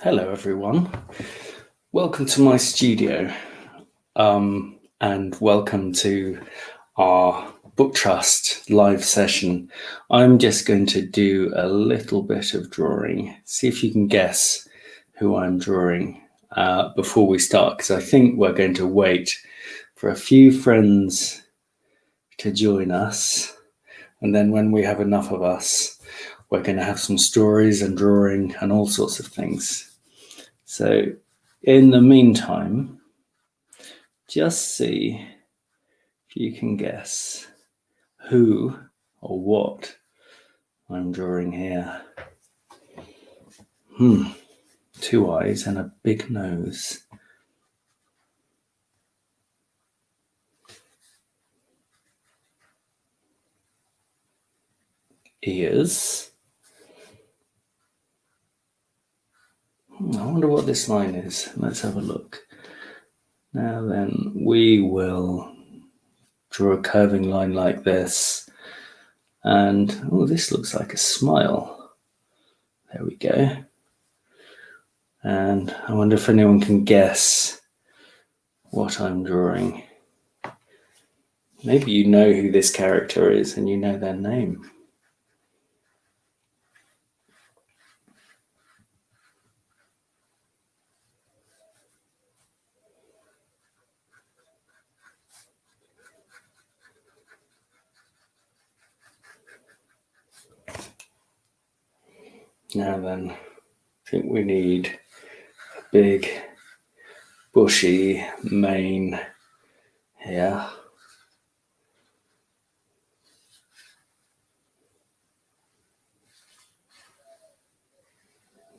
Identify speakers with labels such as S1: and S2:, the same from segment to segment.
S1: Hello everyone, welcome to my studio and welcome to our Book Trust live session. I'm just going to do a little bit of drawing, see if you can guess who I'm drawing before we start, because I think we're going to wait for a few friends to join us, and then when we have enough of us, we're going to have some stories and drawing and all sorts of things. So in the meantime, just see if you can guess who or what I'm drawing here. Two eyes and a big nose. Ears. I wonder what this line is. Let's have a look. Now then, we will draw a curving line like this. And, oh, this looks like a smile. There we go. And I wonder if anyone can guess what I'm drawing. Maybe you know who this character is and you know their name. Now then, I think we need a big, bushy mane here.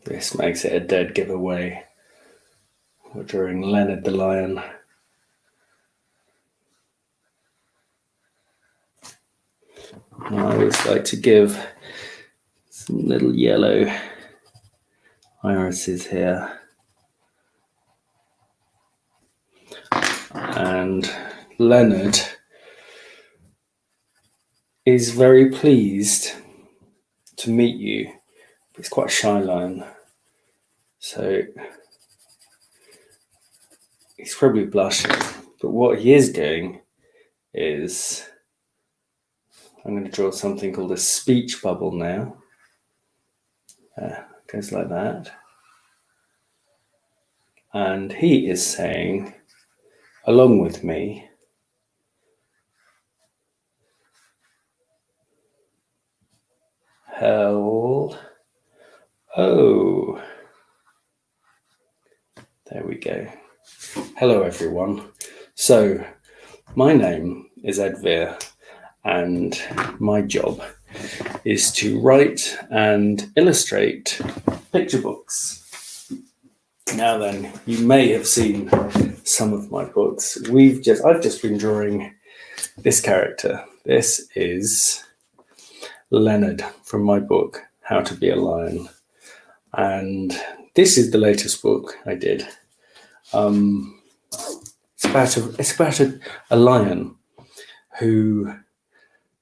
S1: This makes it a dead giveaway. We're drawing Leonard the lion. And I always like to give some little yellow irises here. And Leonard is very pleased to meet you. He's quite a shy lion, so he's probably blushing. But what he is doing is, I'm going to draw something called a speech bubble now. Goes like that. And he is saying, along with me, hell, oh. There we go. Hello everyone. So, my name is Ed Vere, and my job is to write and illustrate picture books. Now then, you may have seen some of my books. I've just been drawing this character. This is Leonard from my book, How to Be a Lion. And this is the latest book I did. It's about a lion who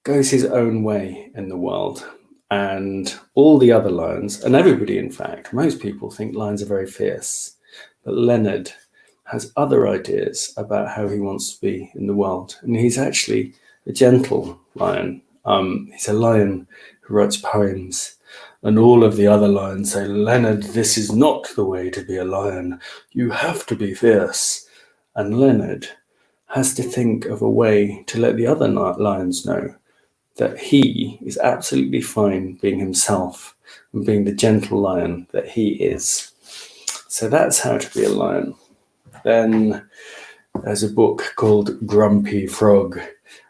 S1: goes his own way in the world, and all the other lions, and everybody, in fact, most people think lions are very fierce, but Leonard has other ideas about how he wants to be in the world, and he's actually a gentle lion. He's a lion who writes poems, and all of the other lions say, Leonard, this is not the way to be a lion. You have to be fierce. And Leonard has to think of a way to let the other lions know that he is absolutely fine being himself and being the gentle lion that he is. So that's How to Be a Lion. Then there's a book called Grumpy Frog.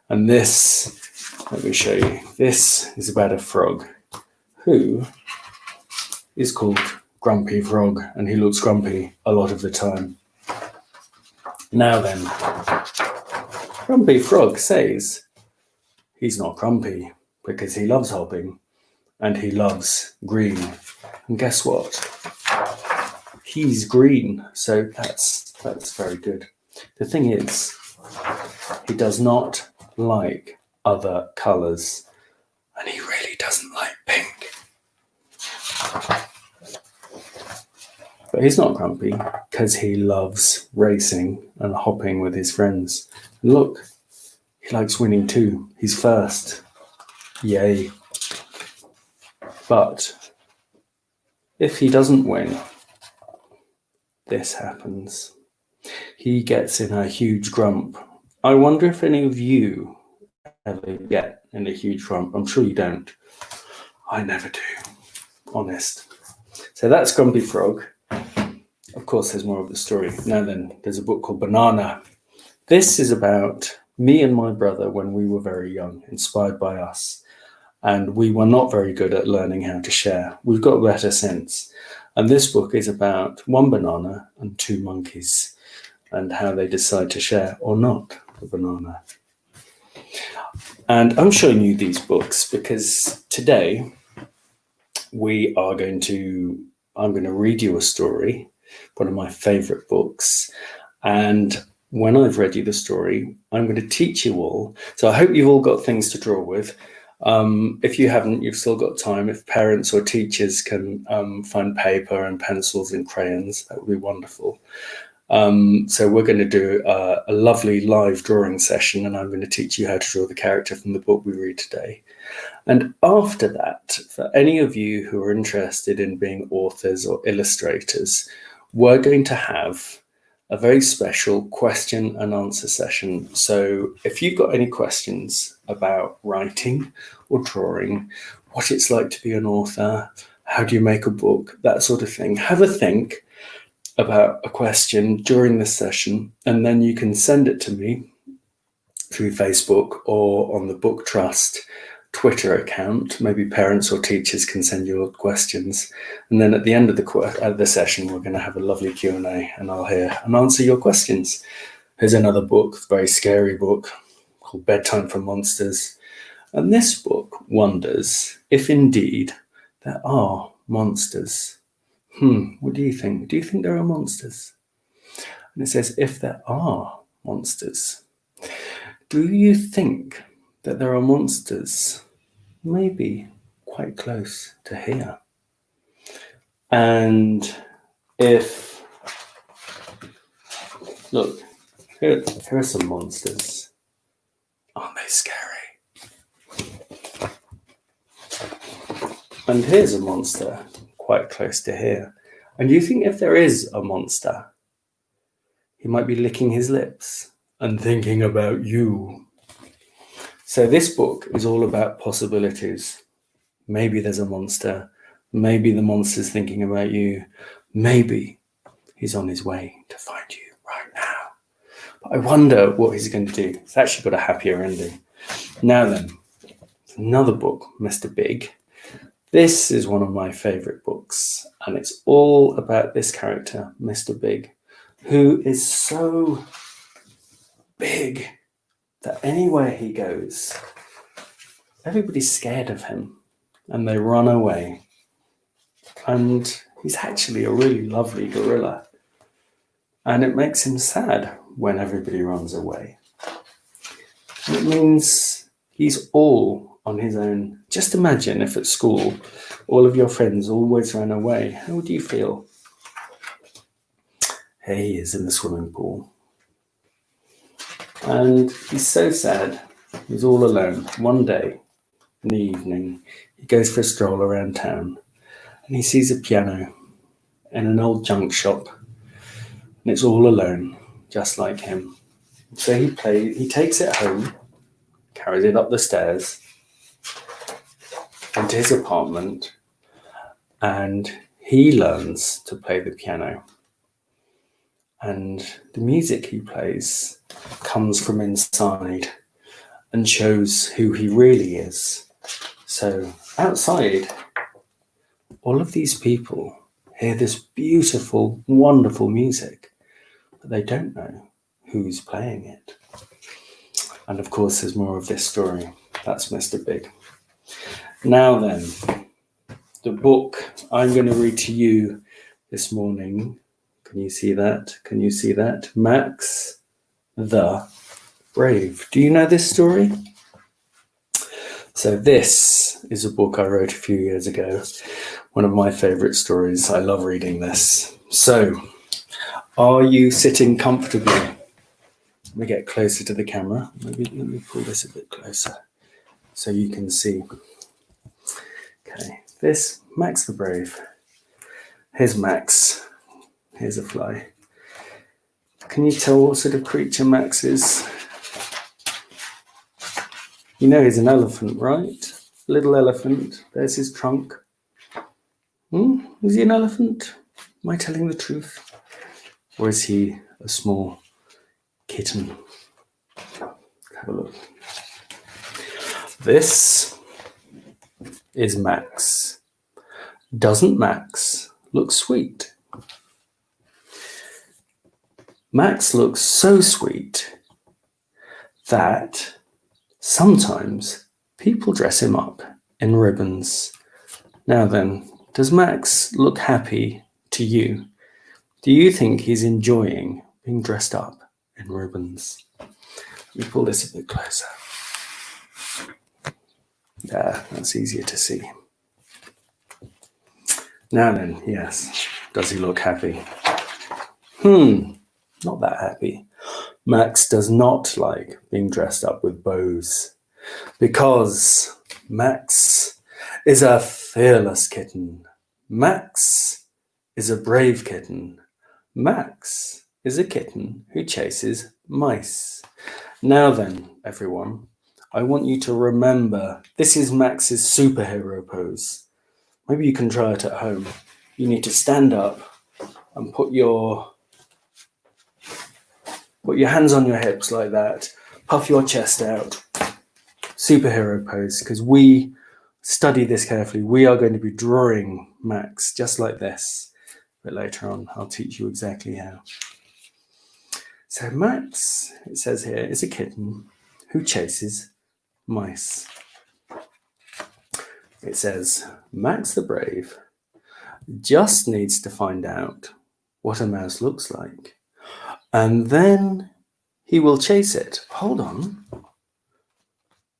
S1: And this, let me show you, this is about a frog who is called Grumpy Frog, and he looks grumpy a lot of the time. Now then, Grumpy Frog says he's not grumpy because he loves hopping and he loves green. And guess what? He's green, so that's very good. The thing is, he does not like other colours, and he really doesn't like pink. But he's not grumpy because he loves racing and hopping with his friends. And look, he likes winning too. He's first. Yay. But if he doesn't win, this happens. He gets in a huge grump. I wonder if any of you ever get in a huge grump. I'm sure you don't. I never do. Honest. So that's Grumpy Frog. Of course, there's more of the story. Now then, there's a book called Banana. This is about me and my brother when we were very young, inspired by us. And we were not very good at learning how to share. We've got better since. And this book is about one banana and two monkeys and how they decide to share or not the banana. And I'm showing you these books because today I'm going to read you a story, one of my favorite books. And when I've read you the story, I'm going to teach you all. So I hope you've all got things to draw with. If you haven't, you've still got time. If parents or teachers can find paper and pencils and crayons, that would be wonderful. So we're going to do a lovely live drawing session, and I'm going to teach you how to draw the character from the book we read today. And after that, for any of you who are interested in being authors or illustrators, we're going to have a very special question and answer session. So if you've got any questions about writing or drawing, what it's like to be an author, how do you make a book, that sort of thing, have a think about a question during this session, and then you can send it to me through Facebook or on the Book Trust Twitter account. Maybe parents or teachers can send you questions, and then at the end of the session we're going to have a lovely Q&A, and I'll hear and answer your questions. Here's another book, a very scary book called Bedtime for Monsters, and this book wonders if indeed there are monsters. What do you think? Do you think there are monsters? And it says, if there are monsters, do you think that there are monsters maybe quite close to here? And if, look, here are some monsters. Aren't they scary? And here's a monster quite close to here. And you think if there is a monster, he might be licking his lips and thinking about you. So this book is all about possibilities. Maybe there's a monster. Maybe the monster's thinking about you. Maybe he's on his way to find you right now. But I wonder what he's going to do. It's actually got a happier ending. Now then, another book, Mr. Big. This is one of my favorite books, and it's all about this character, Mr. Big, who is so big that anywhere he goes, everybody's scared of him and they run away. And he's actually a really lovely gorilla. And it makes him sad when everybody runs away. It means he's all on his own. Just imagine if at school all of your friends always ran away. How would you feel? Here he is in the swimming pool. And he's so sad. He's all alone. One day in the evening, he goes for a stroll around town and he sees a piano in an old junk shop. And it's all alone, just like him. So he takes it home, carries it up the stairs into his apartment, and he learns to play the piano. And the music he plays comes from inside and shows who he really is. So outside, all of these people hear this beautiful, wonderful music, but they don't know who's playing it. And of course, there's more of this story. That's Mr. Big. Now then, the book I'm going to read to you this morning. Can you see that? Can you see that? Max the Brave. Do you know this story? So this is a book I wrote a few years ago One of my favourite stories. I love reading this. So, are you sitting comfortably? Let me get closer to the camera. Maybe let me pull this a bit closer so you can see. Okay, this, Max the Brave. Here's Max. Here's a fly. Can you tell what sort of creature Max is? You know he's an elephant, right? Little elephant. There's his trunk. Is he an elephant? Am I telling the truth? Or is he a small kitten? Have a look. This is Max. Doesn't Max look sweet? Max looks so sweet that sometimes people dress him up in ribbons. Now then, does Max look happy to you? Do you think he's enjoying being dressed up in ribbons? Let me pull this a bit closer. Yeah, that's easier to see. Now then, yes, does he look happy? Not that happy. Max does not like being dressed up with bows because Max is a fearless kitten. Max is a brave kitten. Max is a kitten who chases mice. Now then, everyone, I want you to remember this is Max's superhero pose. Maybe you can try it at home. You need to stand up and put your hands on your hips like that. Puff your chest out. Superhero pose, because we study this carefully. We are going to be drawing Max just like this. But later on, I'll teach you exactly how. So Max, it says here, is a kitten who chases mice. It says, Max the Brave just needs to find out what a mouse looks like. And then he will chase it. Hold on.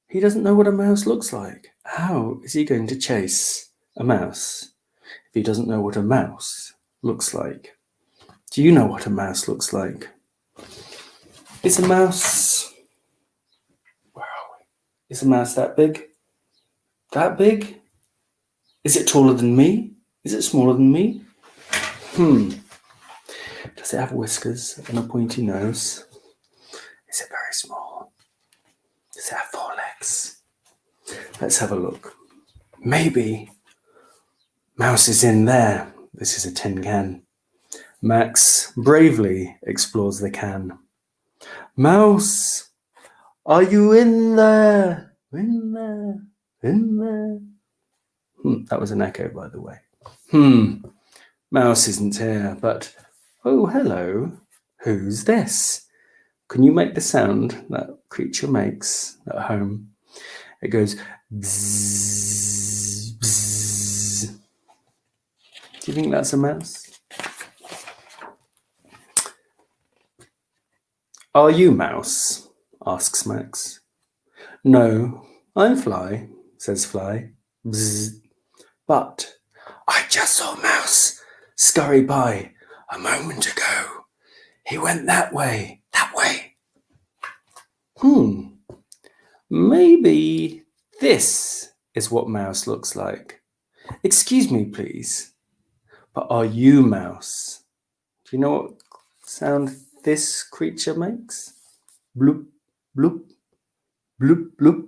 S1: He doesn't know what a mouse looks like. How is he going to chase a mouse if he doesn't know what a mouse looks like? Do you know what a mouse looks like? Is a mouse... Where are we? Is a mouse that big? That big? Is it taller than me? Is it smaller than me? Does it have whiskers and a pointy nose? Is it very small? Does it have 4 legs? Let's have a look. Maybe Mouse is in there. This is a tin can. Max bravely explores the can. Mouse, are you in there? In there? In there? That was an echo, by the way. Mouse isn't here, but oh, hello. Who's this? Can you make the sound that creature makes at home? It goes bzzz, bzzz. Do you think that's a mouse? Are you Mouse? Asks Max. No, I'm Fly, says Fly. Bzzz. But I just saw Mouse scurry by a moment ago. He went that way, that way. Maybe this is what Mouse looks like. Excuse me, please, but are you Mouse? Do you know what sound this creature makes? Bloop, bloop, bloop, bloop.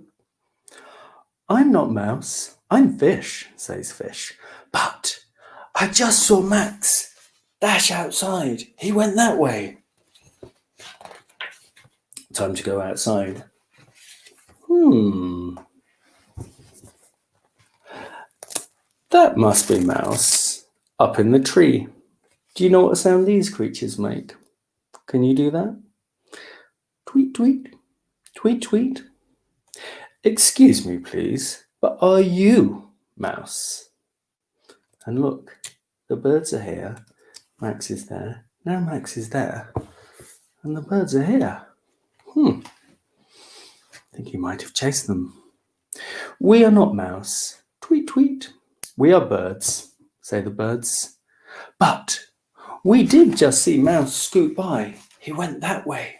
S1: I'm not Mouse, I'm Fish, says Fish. But I just saw Max dash outside. He went that way. Time to go outside. That must be Mouse up in the tree. Do you know what sound these creatures make? Can you do that? Tweet, tweet, tweet, tweet. Excuse me, please, but are you Mouse? And look, the birds are here. Max is there. Now Max is there. And the birds are here. I think he might have chased them. We are not Mouse. Tweet, tweet. We are birds. say the birds. But we did just see Mouse scoot by. He went that way.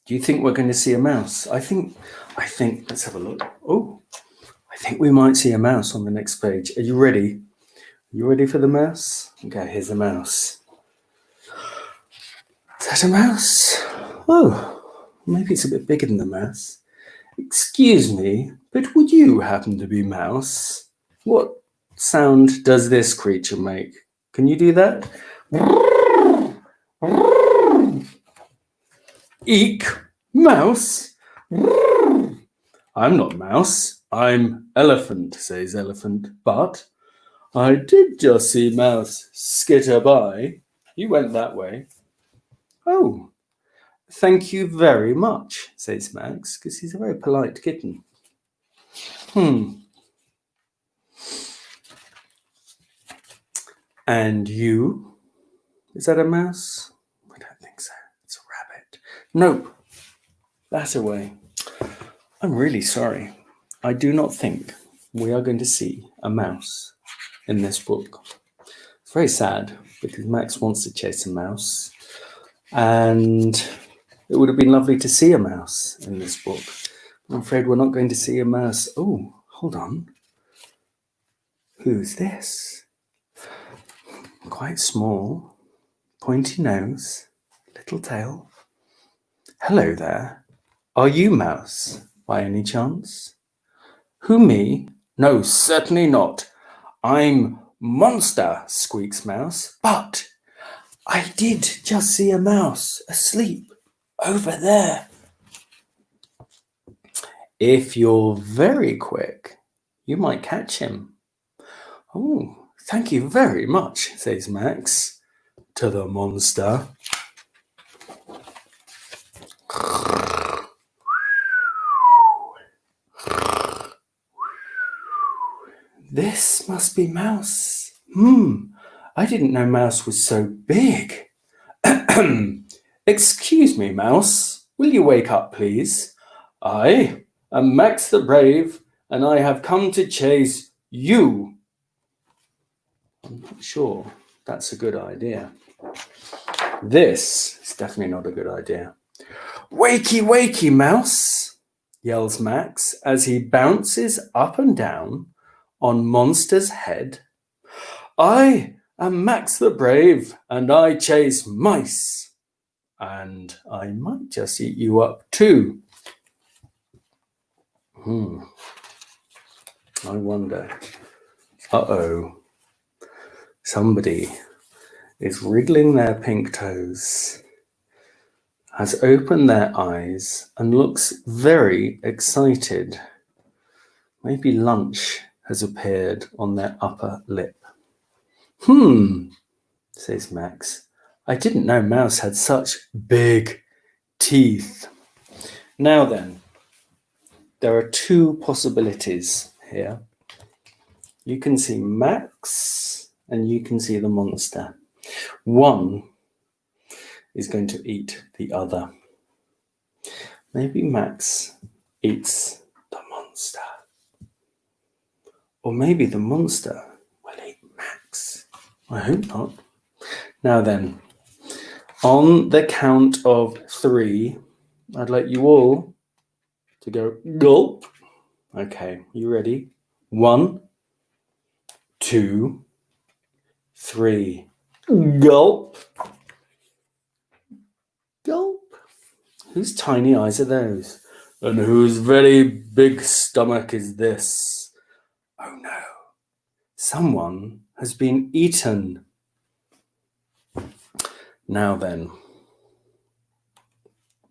S1: Do you think we're going to see a mouse? I think, let's have a look. Oh, I think we might see a mouse on the next page. Are you ready? Are you ready for the mouse? Okay, here's a mouse. Is that a mouse? Oh, maybe it's a bit bigger than the mouse. Excuse me, but would you happen to be Mouse? What sound does this creature make? Can you do that? Eek, Mouse. I'm not Mouse, I'm Elephant, says Elephant, but I did just see Mouse skitter by. He went that way. Oh, thank you very much, says Max, because he's a very polite kitten. And you? Is that a mouse? I don't think so. It's a rabbit. Nope. That away. I'm really sorry. I do not think we are going to see a mouse in this book. It's very sad because Max wants to chase a mouse, and it would have been lovely to see a mouse in this book. I'm afraid we're not going to see a mouse. Oh, hold on. Who's this? Quite small, pointy nose, little tail. Hello there. Are you Mouse, by any chance? Who, me? No, certainly not. I'm Monster, squeaks Mouse. But I did just see a mouse asleep over there. If you're very quick, you might catch him. Oh, thank you very much, says Max to the monster. This must be Mouse. I didn't know Mouse was so big. Excuse me, Mouse. Will you wake up, please? I am Max the Brave, and I have come to chase you. I'm not sure that's a good idea. This is definitely not a good idea. Wakey, wakey, Mouse, yells Max as he bounces up and down on Monster's head. I am Max the Brave, and I chase mice. And I might just eat you up too. I wonder. Uh-oh. Somebody is wriggling their pink toes, has opened their eyes and looks very excited. Maybe lunch has appeared on their upper lip. Says Max. I didn't know Mouse had such big teeth. Now then, there are two possibilities here. You can see Max and you can see the monster. One is going to eat the other. Maybe Max eats the monster. Or maybe the monster will eat Max. I hope not. Now then, on the count of 3, I'd like you all to go gulp. Okay, you ready? 1, 2, 3. Gulp. Gulp. Whose tiny eyes are those? And whose very big stomach is this? Oh no, someone has been eaten. Now then,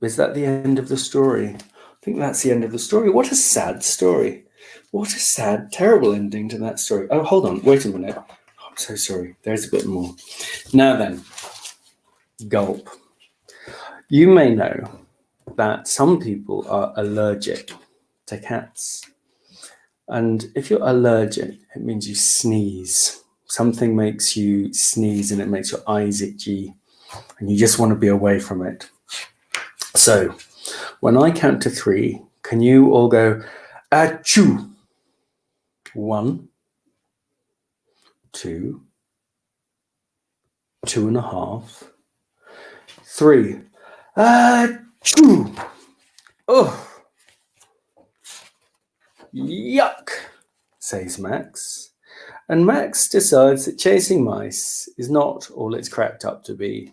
S1: is that the end of the story? I think that's the end of the story. What a sad story. What a sad, terrible ending to that story. Oh, hold on, wait a minute. I'm so sorry, there's a bit more. Now then, gulp. You may know that some people are allergic to cats. And if you're allergic, it means you sneeze. Something makes you sneeze and it makes your eyes itchy and you just want to be away from it. So when I count to 3, can you all go achoo? 1, 2, 2.5, 3. Achoo! Oh, yuck, says Max. And Max decides that chasing mice is not all it's cracked up to be.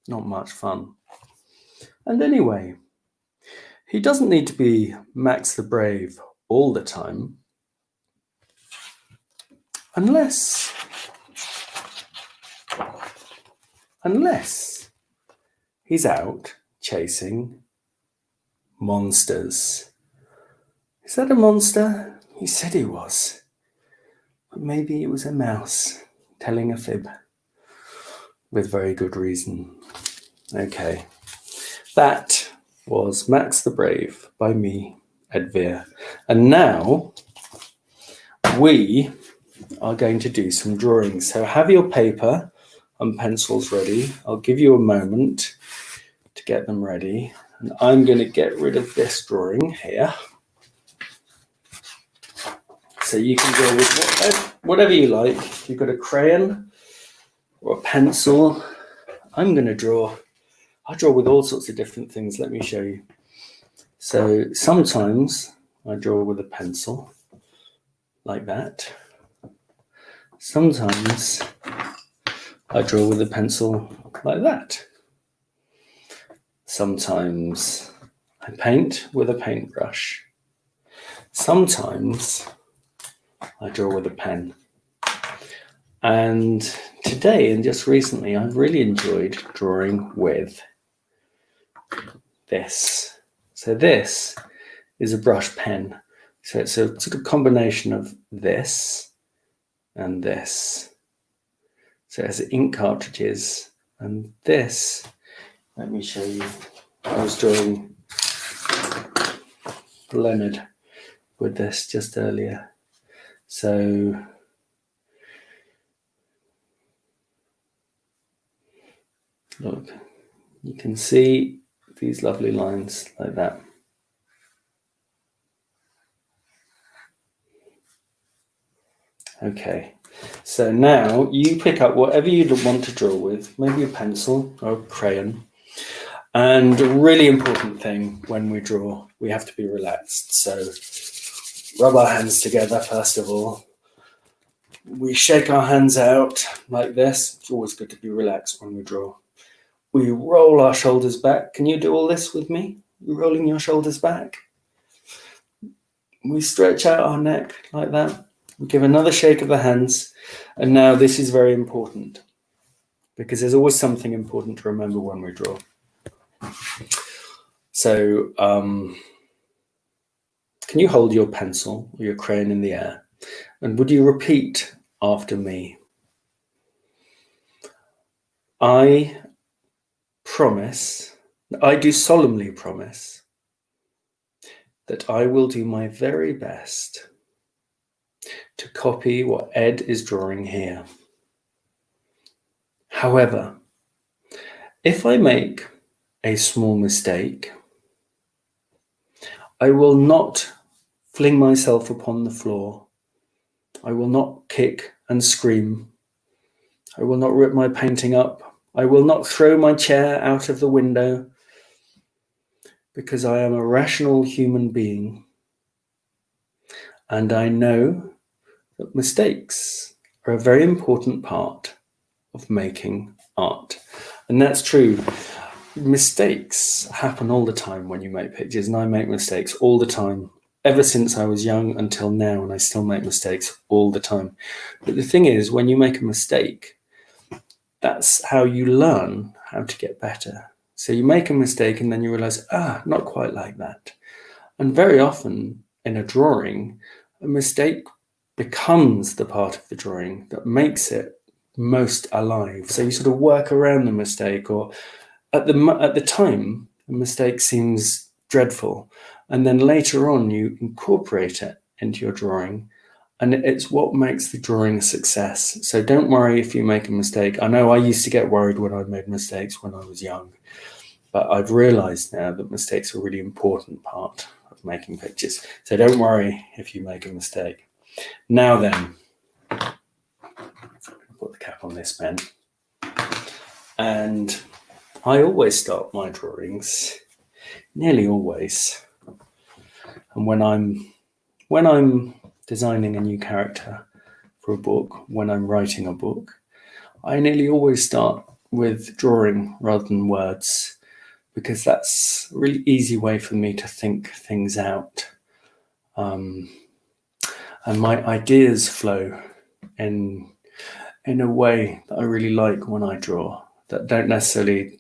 S1: Not much fun. And anyway, he doesn't need to be Max the Brave all the time, unless he's out chasing monsters. Is that a monster? He said he was. But maybe it was a mouse telling a fib. With very good reason. Okay. That was Max the Brave by me, Ed Vere. And now we are going to do some drawings. So have your paper and pencils ready. I'll give you a moment to get them ready. And I'm going to get rid of this drawing here. So you can draw with whatever you like. If you've got a crayon or a pencil, I'm going to draw. I draw with all sorts of different things. Let me show you. So sometimes I draw with a pencil, like that. Sometimes I draw with a pencil like that. Sometimes I paint with a paintbrush. Sometimes I draw with a pen. And today and just recently, I've really enjoyed drawing with this. So this is a brush pen. So it's a sort of combination of this and this. So it has ink cartridges, and this, let me show you. I was drawing Leonard with this just earlier. So look, you can see these lovely lines like that. Okay, so now you pick up whatever you want to draw with, maybe a pencil or a crayon. And a really important thing when we draw, we have to be relaxed. So rub our hands together first of all. We shake our hands out like this. It's always good to be relaxed when we draw. We roll our shoulders back. Can you do all this with me? You're rolling your shoulders back. We stretch out our neck like that. We give another shake of the hands. And now this is very important because there's always something important to remember when we draw. So can you hold your pencil or your crayon in the air? And would you repeat after me? I do solemnly promise that I will do my very best to copy what Ed is drawing here. However, if I make a small mistake, I will not fling myself upon the floor. I will not kick and scream. I will not rip my painting up. I will not throw my chair out of the window, because I am a rational human being. And I know that mistakes are a very important part of making art. And that's true. Mistakes happen all the time when you make pictures, and I make mistakes all the time, ever since I was young until now, and I still make mistakes all the time. But the thing is, when you make a mistake, that's how you learn how to get better. So you make a mistake and then you realize, not quite like that. And very often in a drawing, a mistake becomes the part of the drawing that makes it most alive. So you sort of work around the mistake, or at the time, the mistake seems dreadful. And then later on, you incorporate it into your drawing, and it's what makes the drawing a success. So don't worry if you make a mistake. I know I used to get worried when I made mistakes when I was young, but I've realized now that mistakes are a really important part of making pictures. So don't worry if you make a mistake. Now then, cap on this pen. And I always start my drawings, nearly always. And when I'm designing a new character for a book, when I'm writing a book, I nearly always start with drawing rather than words, because that's a really easy way for me to think things out. And my ideas flow in a way that I really like when I draw, that don't necessarily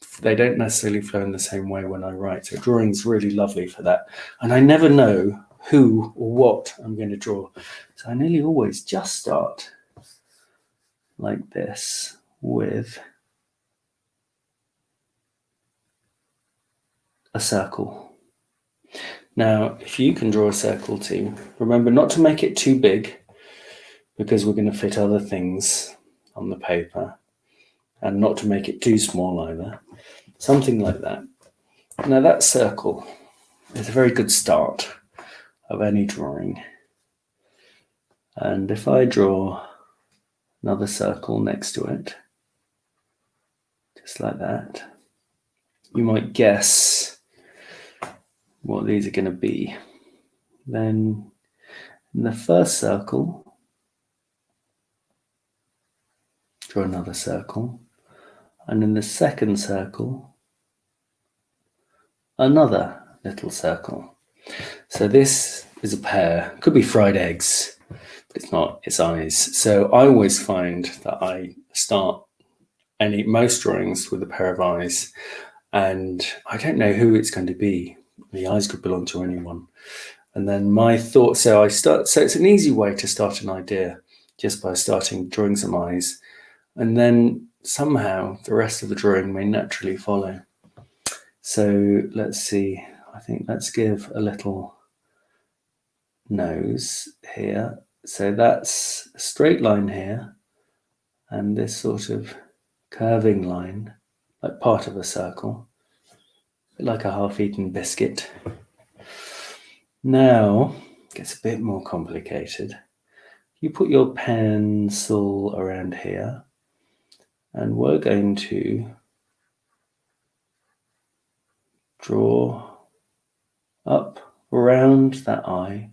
S1: flow in the same way when I write. So drawing's really lovely for that. And I never know who or what I'm going to draw. So I nearly always just start like this with a circle. Now, if you can draw a circle too, remember not to make it too big, because we're going to fit other things on the paper, and not to make it too small either. Something like that. Now that circle is a very good start of any drawing. And if I draw another circle next to it, just like that, you might guess what these are going to be. Then in the first circle, draw another circle. And in the second circle, another little circle. So this is a pair, could be fried eggs, but it's not, it's eyes. So I always find that I start most drawings with a pair of eyes, and I don't know who it's going to be. The eyes could belong to anyone. And then my thought, so it's an easy way to start an idea, just by drawing some eyes, and then somehow the rest of the drawing may naturally follow. So let's see, I think let's give a little nose here. So that's a straight line here, and this sort of curving line, like part of a circle, like a half-eaten biscuit. Now it gets a bit more complicated. You put your pencil around here, and we're going to draw up around that eye,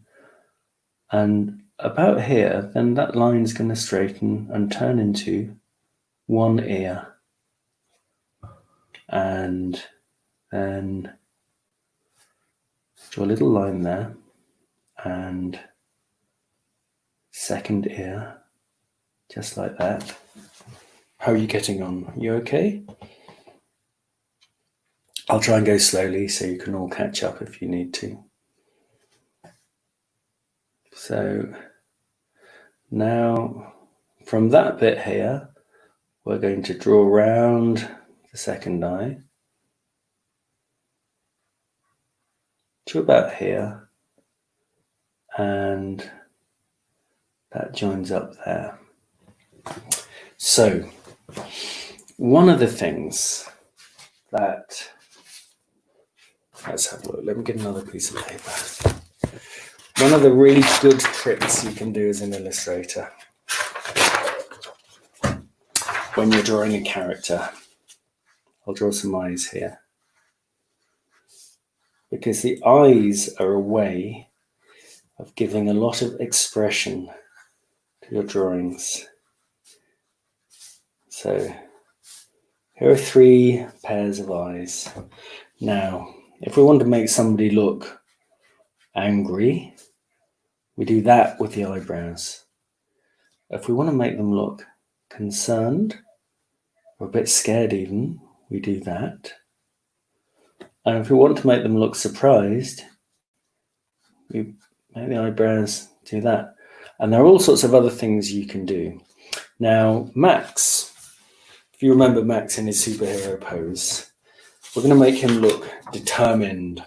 S1: and about here, then that line is going to straighten and turn into one ear. And then draw a little line there, and second ear, just like that. How are you getting on? You okay? I'll try and go slowly so you can all catch up if you need to. So now from that bit here, we're going to draw around the second eye to about here, and that joins up there. So one of the things that, let's have a look, let me get another piece of paper. One of the really good tricks you can do as an illustrator when you're drawing a character, I'll draw some eyes here, because the eyes are a way of giving a lot of expression to your drawings. So here are 3 pairs of eyes. Now, if we want to make somebody look angry, we do that with the eyebrows. If we want to make them look concerned, or a bit scared even, we do that. And if we want to make them look surprised, we make the eyebrows do that. And there are all sorts of other things you can do. Now, Max, if you remember Max in his superhero pose, we're going to make him look determined,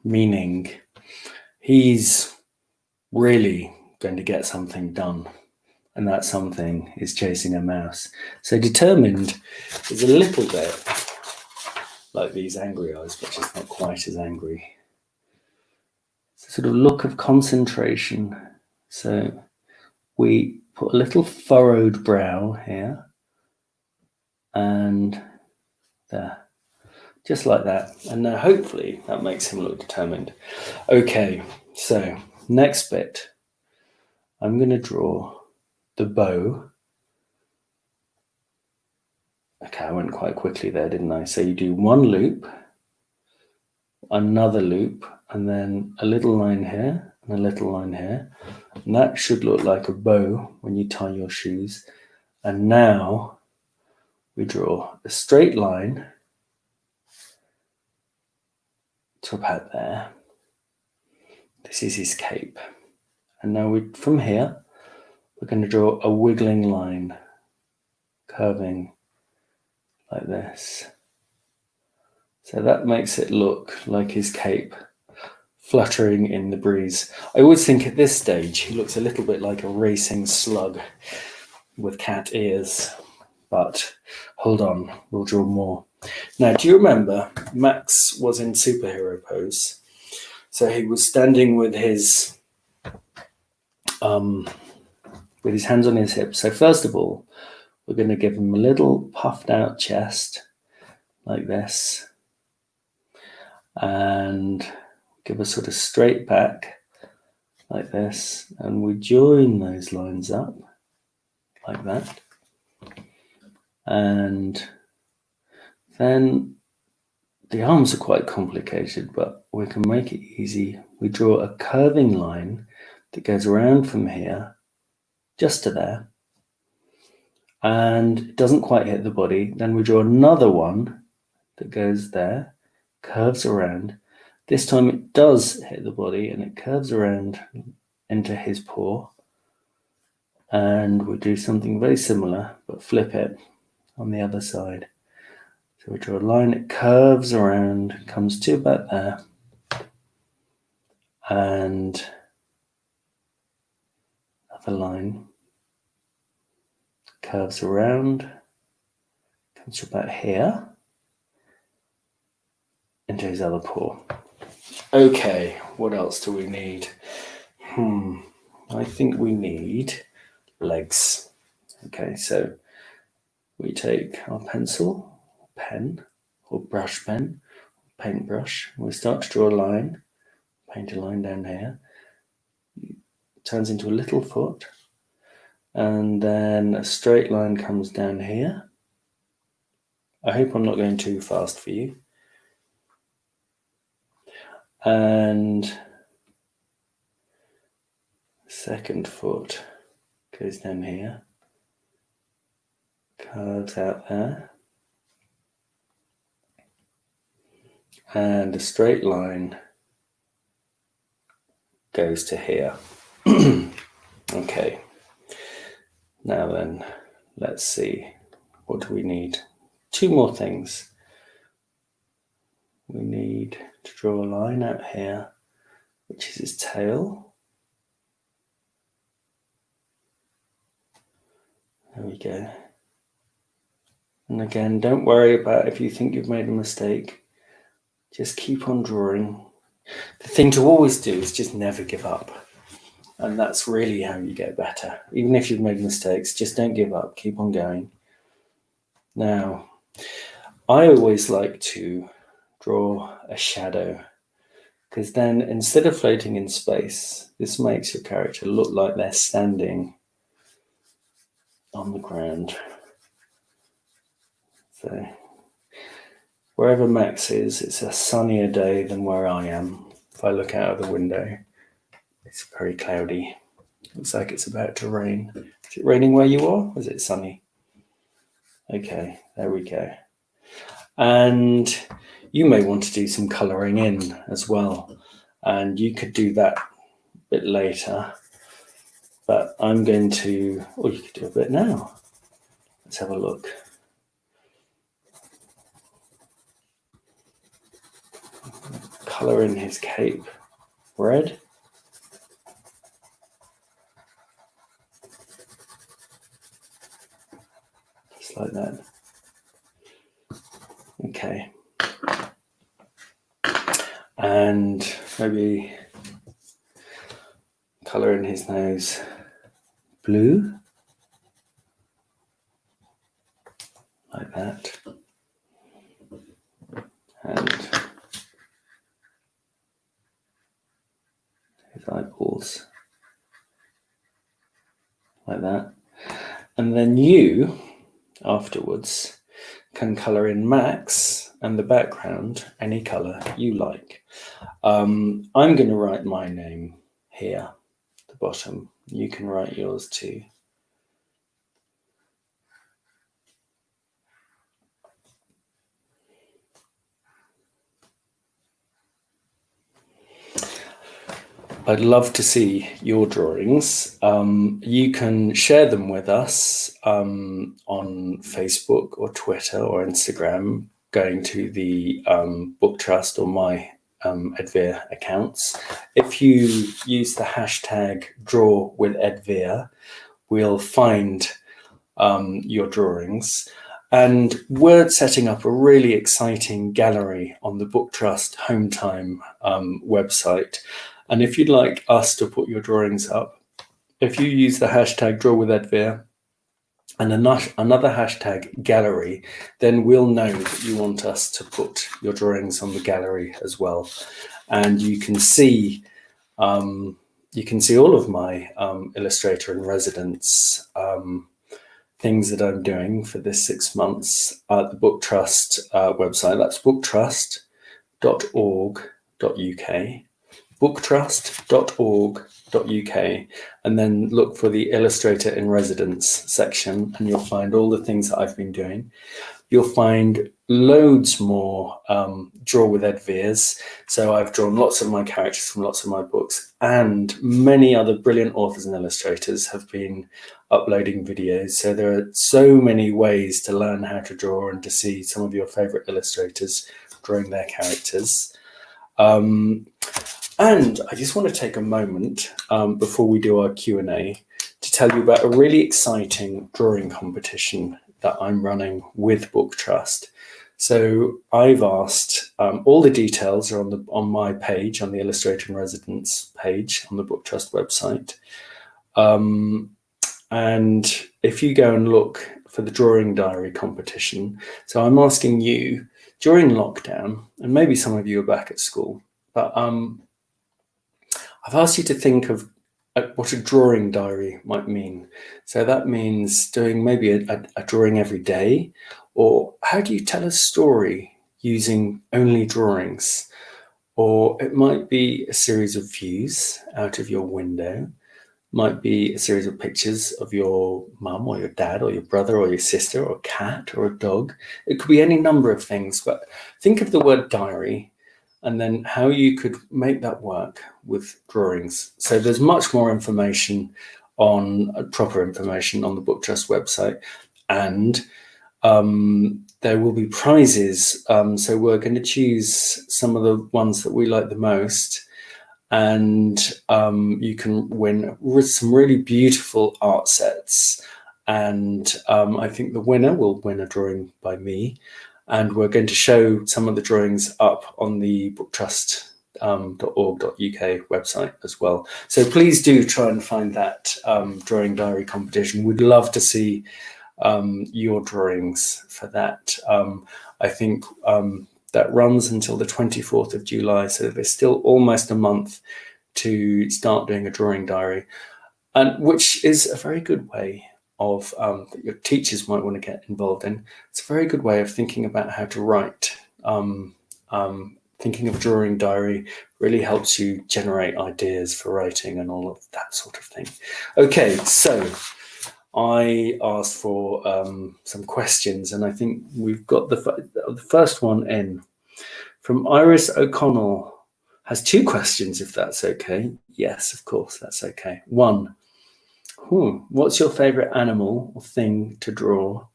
S1: meaning he's really going to get something done, and that something is chasing a mouse. So determined is a little bit like these angry eyes, but just not quite as angry. It's a sort of look of concentration. So we put a little furrowed brow here and there, just like that. And now hopefully that makes him look determined. Okay, so next bit, I'm going to draw the bow. Okay, I went quite quickly there, didn't I? So you do one loop, another loop, and then a little line here and a little line here. And that should look like a bow when you tie your shoes. And now we draw a straight line to about there. This is his cape. And now from here, we're going to draw a wiggling line, curving like this. So that makes it look like his cape fluttering in the breeze. I always think at this stage he looks a little bit like a racing slug with cat ears. But hold on, we'll draw more. Now, do you remember Max was in superhero pose? So he was standing with his hands on his hips. So first of all, we're going to give him a little puffed out chest like this, and give a sort of straight back like this, and we join those lines up like that. And then the arms are quite complicated, but we can make it easy. We draw a curving line that goes around from here just to there, and it doesn't quite hit the body. Then we draw another one that goes there, curves around. This time it does hit the body and it curves around into his paw. And we do something very similar, but flip it on the other side. So we draw a line, it curves around, comes to about there, and another line, curves around, comes to about here, into his other paw. Okay, what else do we need? I think we need legs. Okay, so we take our pencil, pen, or brush pen, paintbrush. We start to draw a line, paint a line down here. It turns into a little foot, and then a straight line comes down here. I hope I'm not going too fast for you. And second foot goes down here, curves out there, and a straight line goes to here. Okay, now then, let's see, what do we need? Two more things. We need to draw a line out here, which is his tail. There we go. And again, don't worry about if you think you've made a mistake. Just keep on drawing. The thing to always do is just never give up. And that's really how you get better. Even if you've made mistakes, just don't give up. Keep on going. Now, I always like to draw a shadow, because then instead of floating in space, this makes your character look like they're standing on the ground. So wherever Max is, it's a sunnier day than where I am. If I look out of the window, it's very cloudy. Looks like it's about to rain. Is it raining where you are? Or is it sunny? Okay, there we go. And you may want to do some colouring in as well. And you could do that a bit later. But I'm going to, or you could do a bit now. Let's have a look. Colour in his cape red. Just like that. Okay. And maybe colour in his nose blue. like that. And his eyeballs, like that. And then you, afterwards, can colour in Max and the background any colour you like. I'm going to write my name here at the bottom. You can write yours too. I'd love to see your drawings. You can share them with us on Facebook or Twitter or Instagram, going to the Book Trust or my Ed Vere accounts. If you use the hashtag #DrawWithEdVere, we'll find your drawings. And we're setting up a really exciting gallery on the Book Trust Home Time website. And if you'd like us to put your drawings up, if you use the hashtag #DrawWithEdVere and another hashtag gallery, then we'll know that you want us to put your drawings on the gallery as well. And you can see all of my Illustrator in residence things that I'm doing for this 6 months at the Book Trust website. That's booktrust.org.uk. booktrust.org.uk, and then look for the Illustrator in Residence section, and you'll find all the things that I've been doing. You'll find loads more Draw with Ed Vere's. So I've drawn lots of my characters from lots of my books, and many other brilliant authors and illustrators have been uploading videos. So there are so many ways to learn how to draw and to see some of your favorite illustrators drawing their characters. And I just want to take a moment before we do our Q&A to tell you about a really exciting drawing competition that I'm running with Book Trust. So I've asked, all the details are on my page, on the Illustrator in Residence page on the Book Trust website. And if you go and look for the drawing diary competition, so I'm asking you during lockdown, and maybe some of you are back at school, but I've asked you to think of what a drawing diary might mean. So that means doing maybe a drawing every day, or how do you tell a story using only drawings? Or it might be a series of views out of your window, might be a series of pictures of your mum or your dad or your brother or your sister or a cat or a dog. It could be any number of things, but think of the word diary and then how you could make that work with drawings. So there's much more information proper information on the Book Trust website, and there will be prizes. So we're going to choose some of the ones that we like the most, and you can win some really beautiful art sets. And I think the winner will win a drawing by me. And we're going to show some of the drawings up on the booktrust.org.uk website as well. So please do try and find that drawing diary competition. We'd love to see your drawings for that. I think that runs until the 24th of July. So there's still almost a month to start doing a drawing diary, and which is a very good way of that your teachers might want to get involved in. It's a very good way of thinking about how to write. Thinking of drawing diary really helps you generate ideas for writing and all of that sort of thing. Okay, so I asked for some questions, and I think we've got the first one in from Iris O'Connell. Has 2 questions, if that's okay. Yes, of course, that's okay. 1. What's your favorite animal or thing to draw?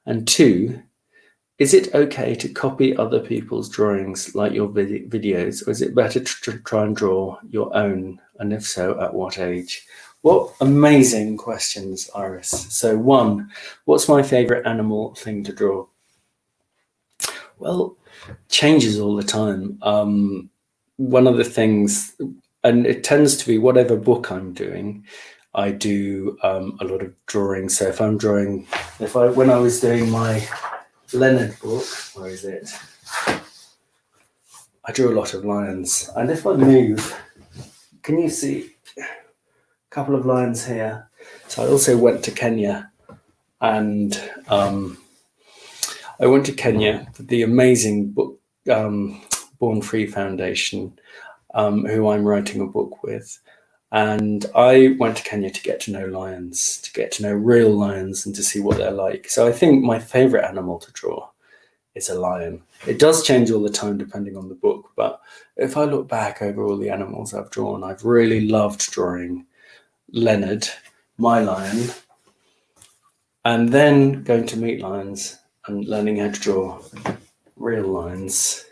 S1: And 2, is it okay to copy other people's drawings like your videos, or is it better to try and draw your own? And if so, at what age? What amazing questions, Iris. So 1, what's my favorite animal thing to draw? Well, changes all the time. One of the things, and it tends to be whatever book I'm doing, I do a lot of drawing. So if I'm drawing, when I was doing my Leonard book, where is it? I drew a lot of lions. And if I move, can you see a couple of lions here? So I also went to Kenya, and I went to Kenya for the amazing book, Born Free Foundation, who I'm writing a book with. And I went to Kenya to get to know lions, to get to know real lions and to see what they're like. So I think my favorite animal to draw is a lion. It does change all the time depending on the book. But if I look back over all the animals I've drawn, I've really loved drawing Leonard, my lion, and then going to meet lions and learning how to draw real lions.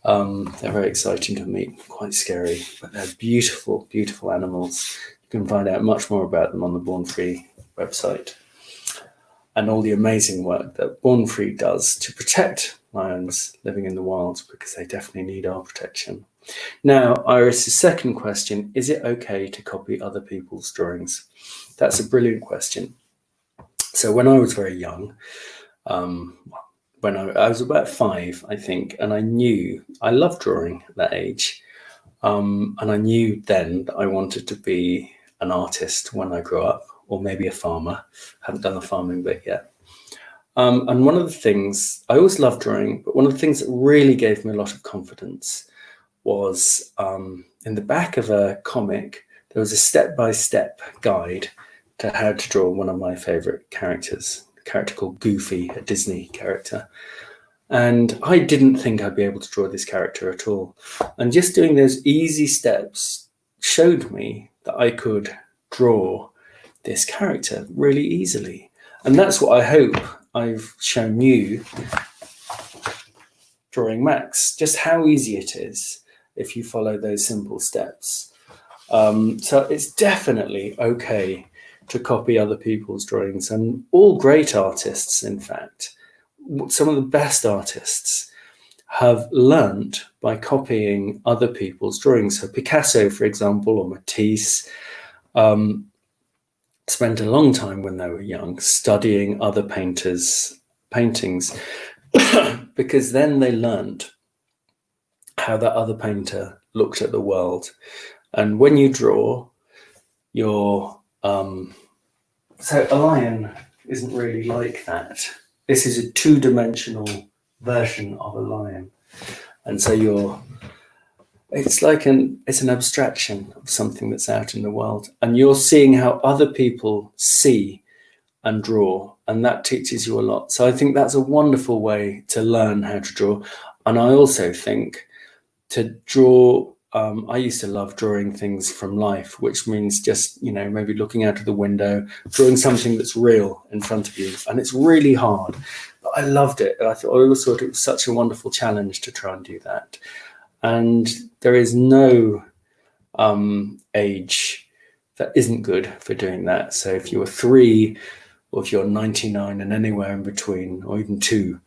S1: They're very exciting to meet, quite scary, but they're beautiful, beautiful animals. You can find out much more about them on the Born Free website, and all the amazing work that Born Free does to protect lions living in the wild, because they definitely need our protection. Now, Iris's second question, is it okay to copy other people's drawings? That's a brilliant question. So when I was very young, when I was about 5, I think, and I loved drawing at that age. And I knew then that I wanted to be an artist when I grew up, or maybe a farmer. I haven't done the farming bit yet. And one of the things, I always loved drawing, but one of the things that really gave me a lot of confidence was in the back of a comic, there was a step-by-step guide to how to draw one of my favorite characters, a character called Goofy, a Disney character. And I didn't think I'd be able to draw this character at all. And just doing those easy steps showed me that I could draw this character really easily. And that's what I hope I've shown you drawing Max, just how easy it is if you follow those simple steps. So it's definitely okay to copy other people's drawings, and all great artists, in fact, some of the best artists have learned by copying other people's drawings. So Picasso, for example, or Matisse, spent a long time when they were young studying other painters' paintings because then they learned how that other painter looked at the world. And when you draw, you're so a lion isn't really like that. This is a two-dimensional version of a lion, and so it's an abstraction of something that's out in the world, and you're seeing how other people see and draw, and that teaches you a lot. So I think that's a wonderful way to learn how to draw. And I also think to draw, I used to love drawing things from life, which means just, maybe looking out of the window, drawing something that's real in front of you. And it's really hard, but I loved it. I always thought it was such a wonderful challenge to try and do that. And there is no age that isn't good for doing that. So if you're 3, or if you're 99 and anywhere in between, or even 2,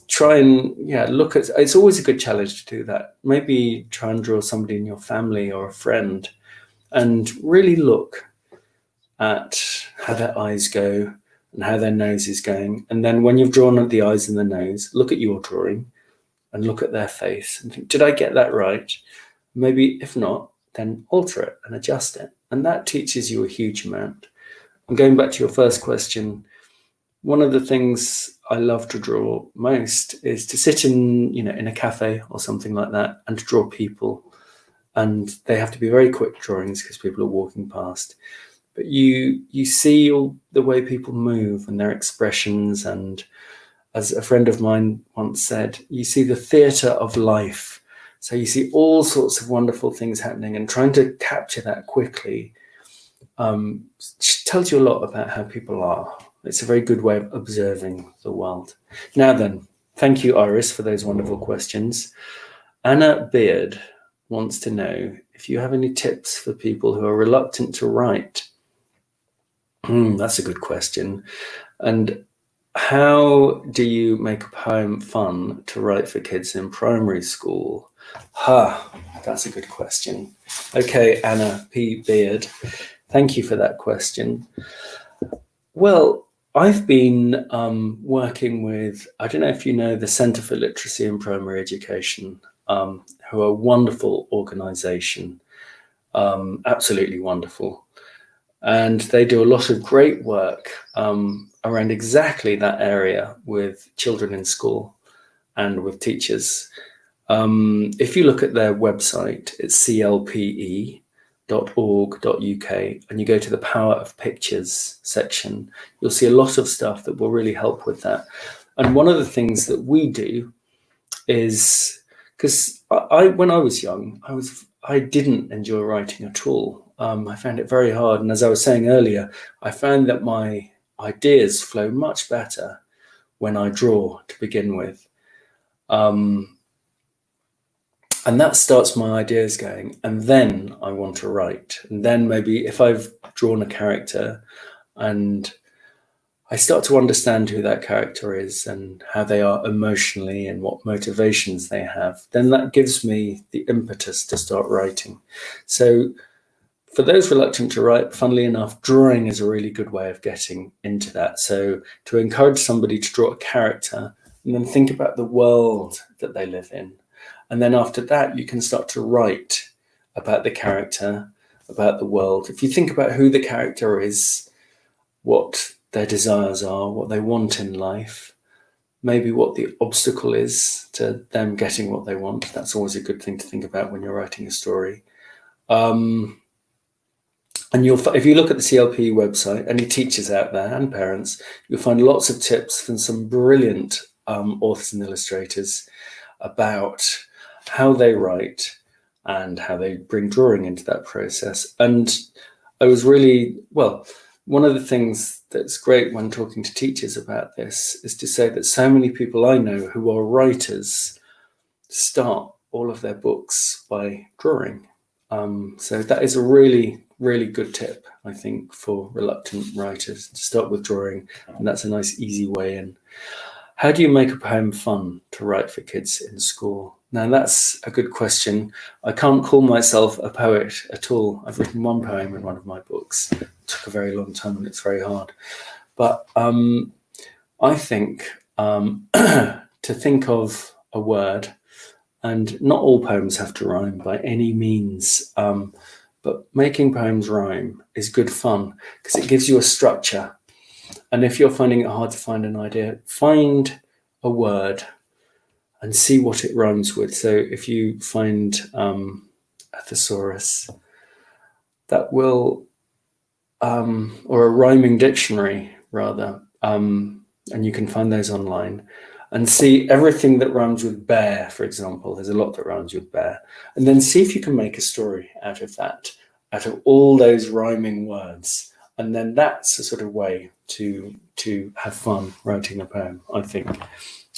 S1: try and look at, it's always a good challenge to do that. Maybe try and draw somebody in your family or a friend and really look at how their eyes go and how their nose is going. And then when you've drawn the eyes and the nose, look at your drawing and look at their face and think, did I get that right? Maybe if not, then alter it and adjust it. And that teaches you a huge amount. And going back to your first question, one of the things I love to draw most is to sit in a cafe or something like that and to draw people. And they have to be very quick drawings because people are walking past. But you see all the way people move and their expressions. And as a friend of mine once said, you see the theatre of life. So you see all sorts of wonderful things happening, and trying to capture that quickly tells you a lot about how people are. It's a very good way of observing the world. Now then, thank you, Iris, for those wonderful questions. Anna Beard wants to know if you have any tips for people who are reluctant to write. That's a good question. And how do you make a poem fun to write for kids in primary school? That's a good question. Okay, Anna P. Beard, Thank you for that question. Well, I've been working with, I don't know if you know, the Centre for Literacy and Primary Education, who are a wonderful organisation, absolutely wonderful. And they do a lot of great work around exactly that area with children in school and with teachers. If you look at their website, it's clpe.org.uk, and you go to the Power of Pictures section, you'll see a lot of stuff that will really help with that. And one of the things that we do is, because when I was young, I didn't enjoy writing at all. I found it very hard. And as I was saying earlier, I found that my ideas flow much better when I draw to begin with. And that starts my ideas going, and then I want to write. And then maybe if I've drawn a character and I start to understand who that character is and how they are emotionally and what motivations they have, then that gives me the impetus to start writing. So for those reluctant to write, funnily enough, drawing is a really good way of getting into that. So to encourage somebody to draw a character and then think about the world that they live in. And then after that, you can start to write about the character, about the world. If you think about who the character is, what their desires are, what they want in life, maybe what the obstacle is to them getting what they want. That's always a good thing to think about when you're writing a story. And if you look at the CLP website, any teachers out there and parents, you'll find lots of tips from some brilliant authors and illustrators about how they write and how they bring drawing into that process. And I was really, well, one of the things that's great when talking to teachers about this is to say that so many people I know who are writers start all of their books by drawing. So that is a really, really good tip, I think, for reluctant writers to start with drawing. And that's a nice, easy way in. How do you make a poem fun to write for kids in school? Now, that's a good question. I can't call myself a poet at all. I've written one poem in one of my books. It took a very long time and it's very hard. But I think to think of a word, and not all poems have to rhyme by any means, but making poems rhyme is good fun because it gives you a structure. And if you're finding it hard to find an idea, find a word and see what it rhymes with. So if you find a thesaurus, that will, or a rhyming dictionary rather, and you can find those online, and see everything that rhymes with bear, for example. There's a lot that rhymes with bear. And then see if you can make a story out of that, out of all those rhyming words. And then that's a sort of way to have fun writing a poem, I think.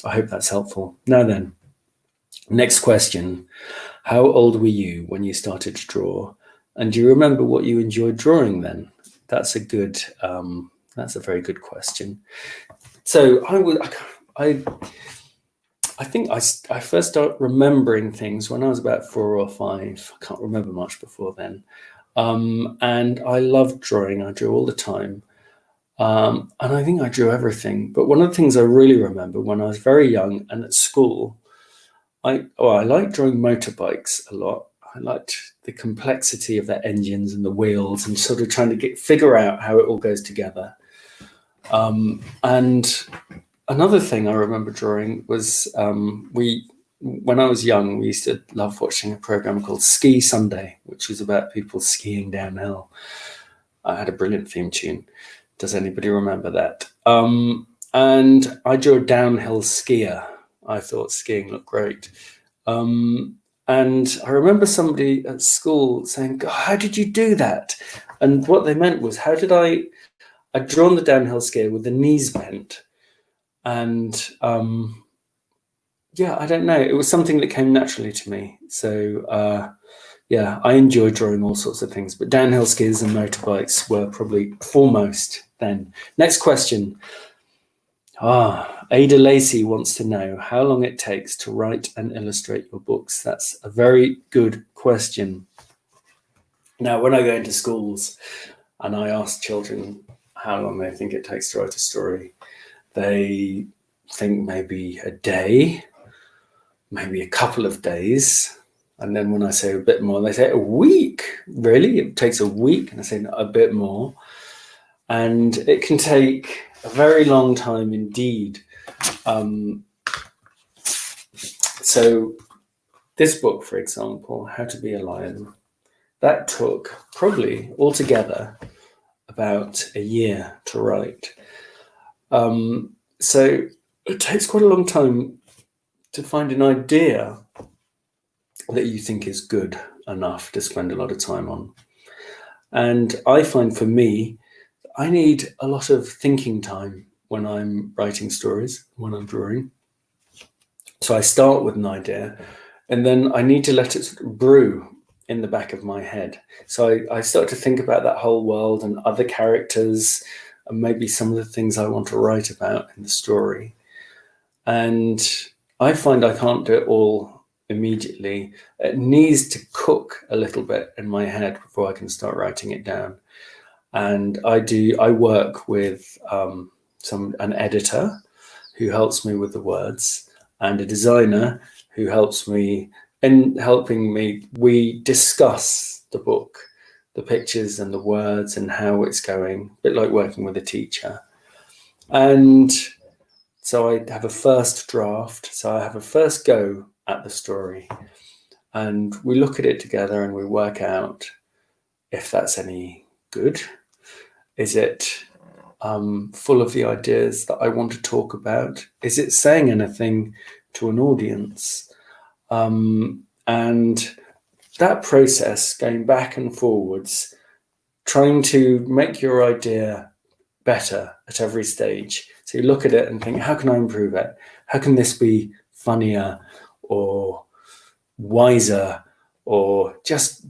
S1: I hope that's helpful. Now then, next question. How old were you when you started to draw? And do you remember what you enjoyed drawing then? That's a very good question. So I think I first started remembering things when I was about 4 or 5. I can't remember much before then. And I loved drawing. I drew all the time. And I think I drew everything. But one of the things I really remember when I was very young and at school, I liked drawing motorbikes a lot. I liked the complexity of their engines and the wheels and sort of trying to figure out how it all goes together. And another thing I remember drawing was when I was young, we used to love watching a program called Ski Sunday, which was about people skiing downhill. I had a brilliant theme tune. Does anybody remember that? And I drew a downhill skier. I thought skiing looked great. And I remember somebody at school saying, "God, how did you do that?" And what they meant was, I'd drawn the downhill skier with the knees bent. And I don't know. It was something that came naturally to me. So I enjoyed drawing all sorts of things, but downhill skis and motorbikes were probably foremost then. Next question. Ada Lacey wants to know how long it takes to write and illustrate your books. That's a very good question. Now, when I go into schools, and I ask children how long they think it takes to write a story, they think maybe a day, maybe a couple of days. And then when I say a bit more, they say a week. Really? It takes a week? And I say a bit more. And it can take a very long time indeed. So this book, for example, How to Be a Lion, that took probably altogether about a year to write. So it takes quite a long time to find an idea that you think is good enough to spend a lot of time on. And I find for me, I need a lot of thinking time when I'm writing stories, when I'm drawing. So I start with an idea, and then I need to let it sort of brew in the back of my head. So I start to think about that whole world and other characters, and maybe some of the things I want to write about in the story. And I find I can't do it all immediately. It needs to cook a little bit in my head before I can start writing it down. And I work with an editor who helps me with the words, and a designer who helps me in helping me. We discuss the book, the pictures and the words and how it's going, a bit like working with a teacher. And so I have a first draft. So I have a first go at the story, and we look at it together and we work out if that's any good. Is it full of the ideas that I want to talk about? Is it saying anything to an audience? And that process, going back and forwards, trying to make your idea better at every stage. So you look at it and think, how can I improve it? How can this be funnier or wiser or just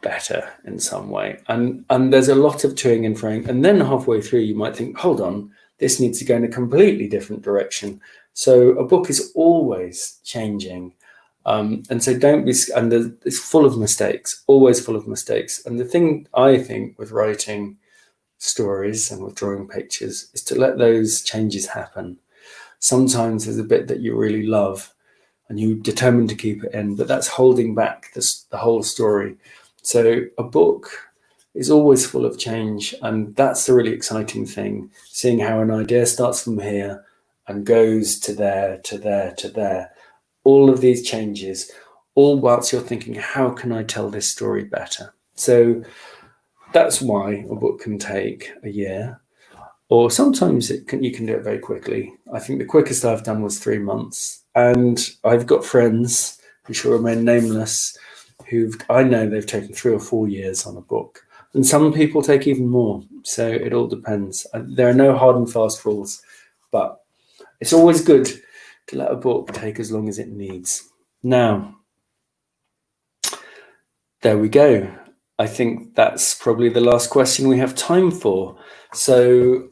S1: better in some way? And there's a lot of toing and froing. And then halfway through, you might think, hold on, this needs to go in a completely different direction. So a book is always changing. And so don't be, and it's full of mistakes, always full of mistakes. And the thing I think with writing stories and with drawing pictures is to let those changes happen. Sometimes there's a bit that you really love and you're determined to keep it in, but that's holding back the whole story. So a book is always full of change, and that's the really exciting thing, seeing how an idea starts from here and goes to there, to there, to there. All of these changes, all whilst you're thinking, how can I tell this story better? So that's why a book can take a year, or sometimes you can do it very quickly. I think the quickest I've done was 3 months. And I've got friends who shall remain nameless, I know they've taken 3 or 4 years on a book. And some people take even more. So it all depends. There are no hard and fast rules, but it's always good to let a book take as long as it needs. Now, there we go. I think that's probably the last question we have time for. So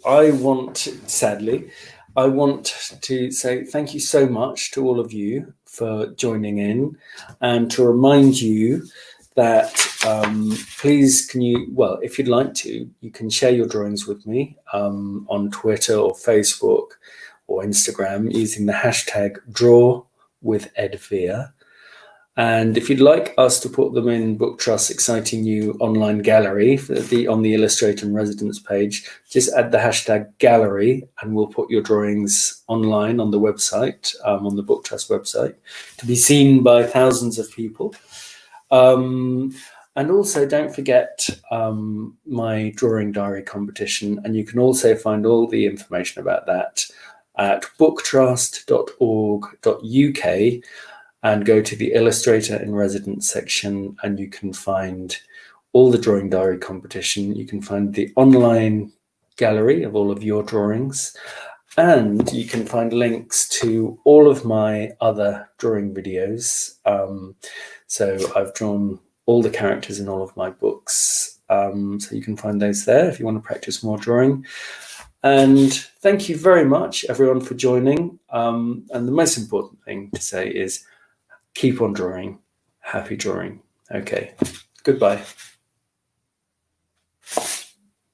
S1: sadly, I want to say thank you so much to all of you for joining in, and to remind you that please if you'd like to, you can share your drawings with me on Twitter or Facebook or Instagram using the hashtag #DrawWithEdVere. And if you'd like us to put them in Book Trust's exciting new online gallery on the Illustrator and Residence page, just add the hashtag gallery and we'll put your drawings online on the website, on the Book Trust website, to be seen by thousands of people. And also don't forget my drawing diary competition, and you can also find all the information about that at booktrust.org.uk. and go to the Illustrator in Residence section, and you can find all the drawing diary competition. You can find the online gallery of all of your drawings, and you can find links to all of my other drawing videos. So I've drawn all the characters in all of my books. So you can find those there if you want to practice more drawing. And thank you very much, everyone, for joining. And the most important thing to say is, keep on drawing. Happy drawing. Okay, goodbye.